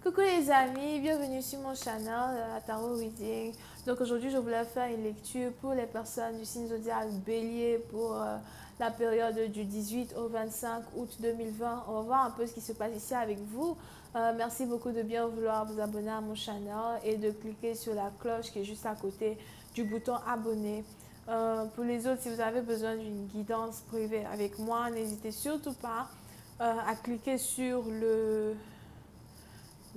Coucou les amis, bienvenue sur mon channel Tarot Reading. Donc aujourd'hui je voulais faire une lecture pour les personnes du signe zodiaque Bélier pour la période du 18 au 25 août 2020. On va voir un peu ce qui se passe ici avec vous. Merci beaucoup de bien vouloir vous abonner à mon channel et de cliquer sur la cloche qui est juste à côté du bouton abonner. Pour les autres, si vous avez besoin d'une guidance privée avec moi, n'hésitez surtout pas à cliquer sur le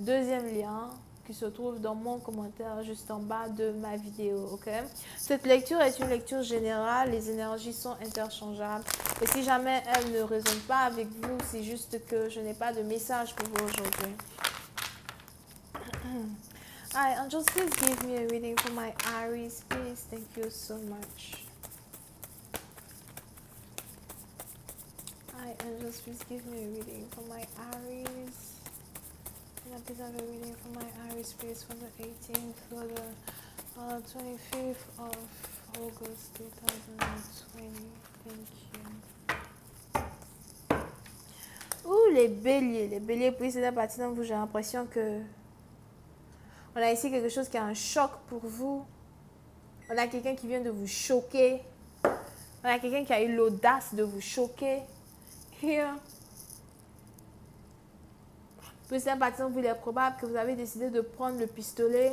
deuxième lien qui se trouve dans mon commentaire juste en bas de ma vidéo, ok? Cette lecture est une lecture générale, les énergies sont interchangeables. Et si jamais elle ne résonne pas avec vous, c'est juste que je n'ai pas de message pour vous aujourd'hui. Hi, Angels, please give me a reading for my Aries, please. Thank you so much. Hi, Angels, please give me a reading for my Aries. And please have a reading for my Aries space from the 18th to the 25th of August 2020. Thank you. Ouh, les béliers. Les béliers, puis c'est la partie dont vous, j'ai l'impression que on a ici quelque chose qui a un choc pour vous. On a quelqu'un qui vient de vous choquer. On a quelqu'un qui a eu l'audace de vous choquer. Here. Puis c'est un parti dont il est probable que vous avez décidé de prendre le pistolet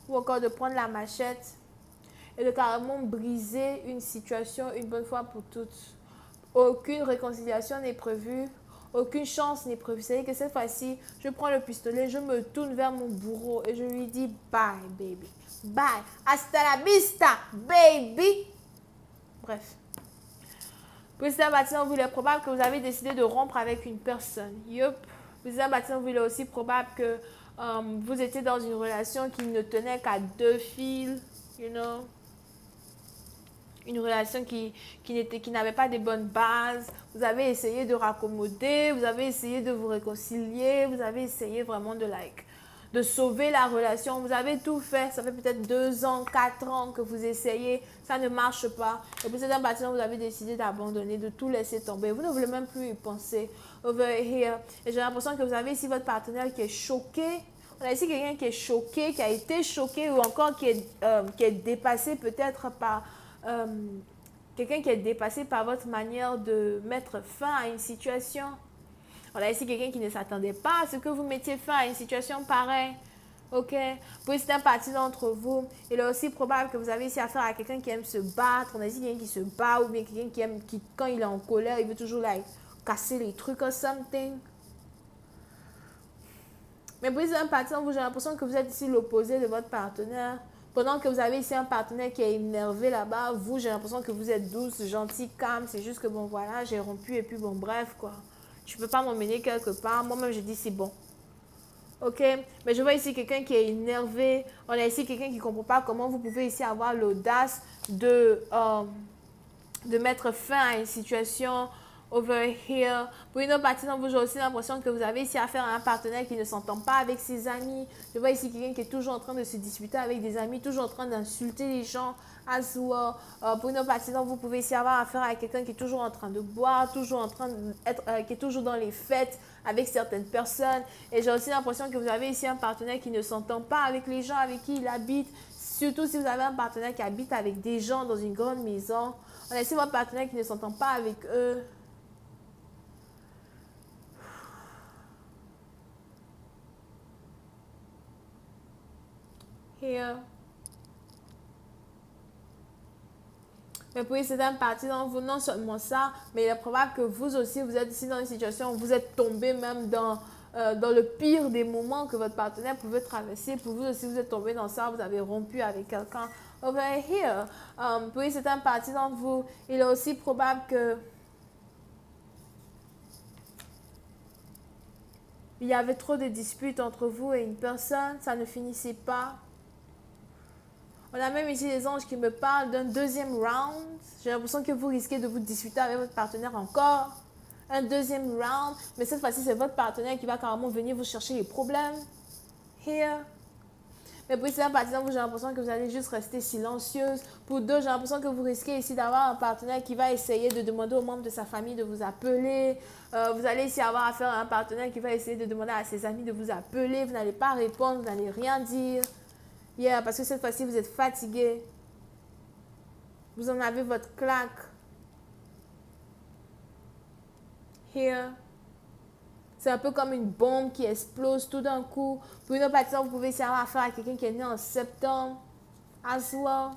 ou encore de prendre la machette et de carrément briser une situation une bonne fois pour toutes. Aucune réconciliation n'est prévue, aucune chance n'est prévue. C'est-à-dire que cette fois-ci, je prends le pistolet, je me tourne vers mon bourreau et je lui dis bye baby, bye, hasta la vista baby. Bref. Puis c'est un parti dont il est probable que vous avez décidé de rompre avec une personne. Yup. Puis c'est un parti dont il est aussi probable que vous étiez dans une relation qui ne tenait qu'à deux fils, you know. Une relation qui n'avait pas de bonnes bases. Vous avez essayé de raccommoder, vous avez essayé de vous réconcilier, vous avez essayé vraiment de sauver la relation. Vous avez tout fait, ça fait peut-être 2 ans, 4 ans que vous essayez, ça ne marche pas. Et puis c'est un bâtiment où vous avez décidé d'abandonner, de tout laisser tomber. Vous ne voulez même plus y penser. Over here. Et j'ai l'impression que vous avez ici votre partenaire qui est choqué. On a ici quelqu'un qui est choqué, qui a été choqué ou encore qui est dépassé peut-être par... quelqu'un qui est dépassé par votre manière de mettre fin à une situation. On a ici quelqu'un qui ne s'attendait pas à ce que vous mettiez fin à une situation pareille. Ok? Puis c'est un parti d'entre vous. Il est aussi probable que vous avez ici affaire à quelqu'un qui aime se battre. On a ici quelqu'un qui se bat ou bien quelqu'un qui quand il est en colère, il veut toujours casser les trucs ou something. Mais puis c'est un parti d'entre vous, j'ai l'impression que vous êtes ici l'opposé de votre partenaire. Pendant que vous avez ici un partenaire qui est énervé là-bas, vous, j'ai l'impression que vous êtes douce, gentille, calme. C'est juste que bon, voilà, j'ai rompu et puis bon, bref, quoi. Je ne peux pas m'emmener quelque part. Moi-même, je dis c'est bon. Ok? Mais je vois ici quelqu'un qui est énervé. On a ici quelqu'un qui ne comprend pas comment vous pouvez ici avoir l'audace de mettre fin à une situation over here. Pour une autre partie d'entre vous, j'ai aussi l'impression que vous avez ici affaire à un partenaire qui ne s'entend pas avec ses amis. Je vois ici quelqu'un qui est toujours en train de se disputer avec des amis, toujours en train d'insulter les gens as well. Pour une autre partie d'entre vous, vous pouvez ici avoir affaire à quelqu'un qui est toujours en train de boire, toujours en train d'être, qui est toujours dans les fêtes avec certaines personnes. Et j'ai aussi l'impression que vous avez ici un partenaire qui ne s'entend pas avec les gens avec qui il habite. Surtout si vous avez un partenaire qui habite avec des gens dans une grande maison. On a ici votre partenaire qui ne s'entend pas avec eux. Here. Mais puis c'est un parti dans vous, non seulement ça, mais il est probable que vous aussi, vous êtes ici dans une situation où vous êtes tombé même dans le pire des moments que votre partenaire pouvait traverser. Pour vous aussi, vous êtes tombé dans ça, vous avez rompu avec quelqu'un. Over here. Puis c'est un parti dans vous. Il est aussi probable que il y avait trop de disputes entre vous et une personne, ça ne finissait pas. On a même ici les anges qui me parlent d'un deuxième round. J'ai l'impression que vous risquez de vous disputer avec votre partenaire encore. Un deuxième round. Mais cette fois-ci, c'est votre partenaire qui va carrément venir vous chercher les problèmes. Here. Mais pour certains partisans, j'ai l'impression que vous allez juste rester silencieuse. Pour d'autres, j'ai l'impression que vous risquez ici d'avoir un partenaire qui va essayer de demander aux membres de sa famille de vous appeler. Vous allez ici avoir affaire à un partenaire qui va essayer de demander à ses amis de vous appeler. Vous n'allez pas répondre, vous n'allez rien dire. Yeah, parce que cette fois-ci, vous êtes fatigué. Vous en avez votre claque. Here. C'est un peu comme une bombe qui explose tout d'un coup. Pour une autre partie, vous pouvez essayer d'avoir affaire à quelqu'un qui est né en septembre. As well.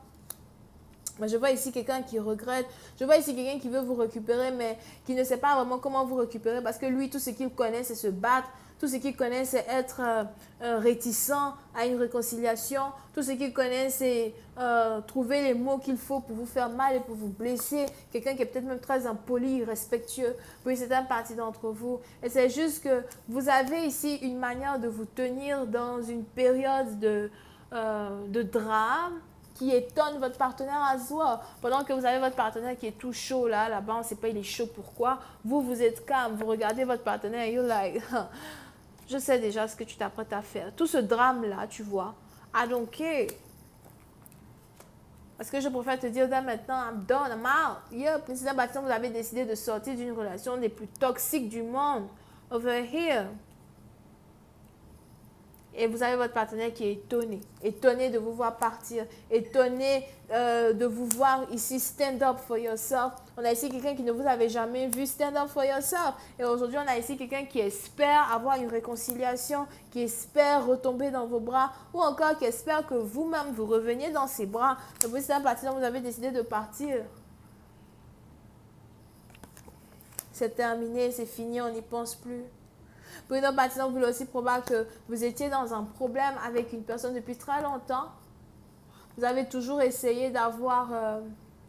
Mais je vois ici quelqu'un qui regrette. Je vois ici quelqu'un qui veut vous récupérer, mais qui ne sait pas vraiment comment vous récupérer. Parce que lui, tout ce qu'il connaît, c'est se battre. Tout ce qu'il connaît, c'est être réticent à une réconciliation. Tout ce qu'il connaît, c'est trouver les mots qu'il faut pour vous faire mal et pour vous blesser. Quelqu'un qui est peut-être même très impoli, irrespectueux pour une certaine partie d'entre vous. Et c'est juste que vous avez ici une manière de vous tenir dans une période de drame qui étonne votre partenaire à soi. Pendant que vous avez votre partenaire qui est tout chaud là-bas, on ne sait pas il est chaud pourquoi. Vous êtes calme, vous regardez votre partenaire et you're like, je sais déjà ce que tu t'apprêtes à faire. Tout ce drame-là, tu vois, I don't care. Parce que je préfère te dire dès maintenant, I'm done, I'm out. Yeah, précisément, vous avez décidé de sortir d'une relation des plus toxiques du monde. Over here. Et vous avez votre partenaire qui est étonné. Étonné de vous voir partir. Étonné de vous voir ici stand up for yourself. On a ici quelqu'un qui ne vous avait jamais vu stand up for yourself. Et aujourd'hui, on a ici quelqu'un qui espère avoir une réconciliation, qui espère retomber dans vos bras ou encore qui espère que vous-même vous reveniez dans ses bras. Et puis c'est un parti dont vous avez décidé de partir. C'est terminé, c'est fini, on n'y pense plus. Pour une autre partie, vous voulez aussi probable que vous étiez dans un problème avec une personne depuis très longtemps. Vous avez toujours essayé d'avoir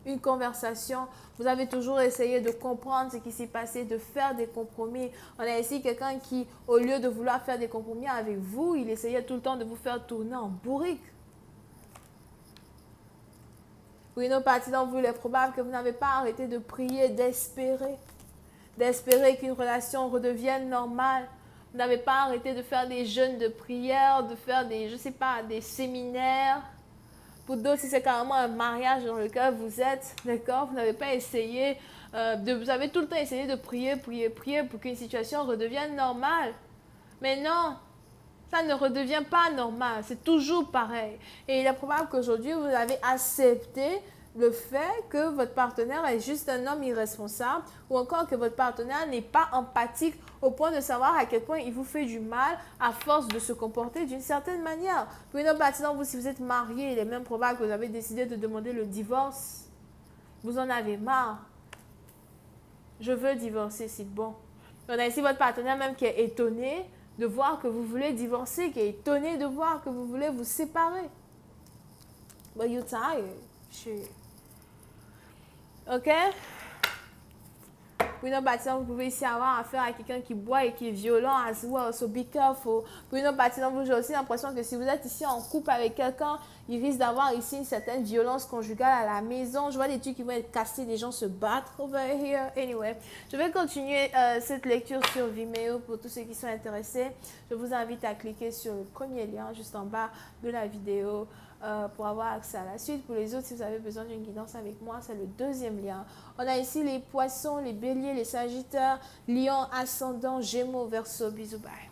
une conversation. Vous avez toujours essayé de comprendre ce qui s'est passé, de faire des compromis. On a ici quelqu'un qui, au lieu de vouloir faire des compromis avec vous, il essayait tout le temps de vous faire tourner en bourrique. Pour une autre partie d'entre vous, il est probable que vous n'avez pas arrêté de prier, d'espérer qu'une relation redevienne normale. Vous n'avez pas arrêté de faire des jeûnes de prière, de faire des, je sais pas, des séminaires. Pour d'autres, si c'est carrément un mariage dans lequel vous êtes, d'accord, vous n'avez pas essayé, vous avez tout le temps essayé de prier pour qu'une situation redevienne normale. Mais non, ça ne redevient pas normal, c'est toujours pareil. Et il est probable qu'aujourd'hui, vous avez accepté le fait que votre partenaire est juste un homme irresponsable ou encore que votre partenaire n'est pas empathique au point de savoir à quel point il vous fait du mal à force de se comporter d'une certaine manière. Pour une autre partie d'entre vous, si vous êtes marié, il est même probable que vous avez décidé de demander le divorce. Vous en avez marre. Je veux divorcer, c'est bon. On a ici votre partenaire même qui est étonné de voir que vous voulez divorcer, qui est étonné de voir que vous voulez vous séparer. But you're tired. Shit. Ok? Pour une autre partie, vous pouvez ici avoir affaire à quelqu'un qui boit et qui est violent as well. So be careful. Pour une autre partie, vous j'ai aussi l'impression que si vous êtes ici en couple avec quelqu'un, il risque d'avoir ici une certaine violence conjugale à la maison. Je vois des trucs qui vont être cassés, des gens se battre over here. Anyway, je vais continuer cette lecture sur Vimeo pour tous ceux qui sont intéressés. Je vous invite à cliquer sur le premier lien juste en bas de la vidéo. Pour avoir accès à la suite. Pour les autres, si vous avez besoin d'une guidance avec moi, c'est le deuxième lien. On a ici les poissons, les béliers, les sagittaires, lions, ascendant, gémeaux, verseau. Bisous, bye.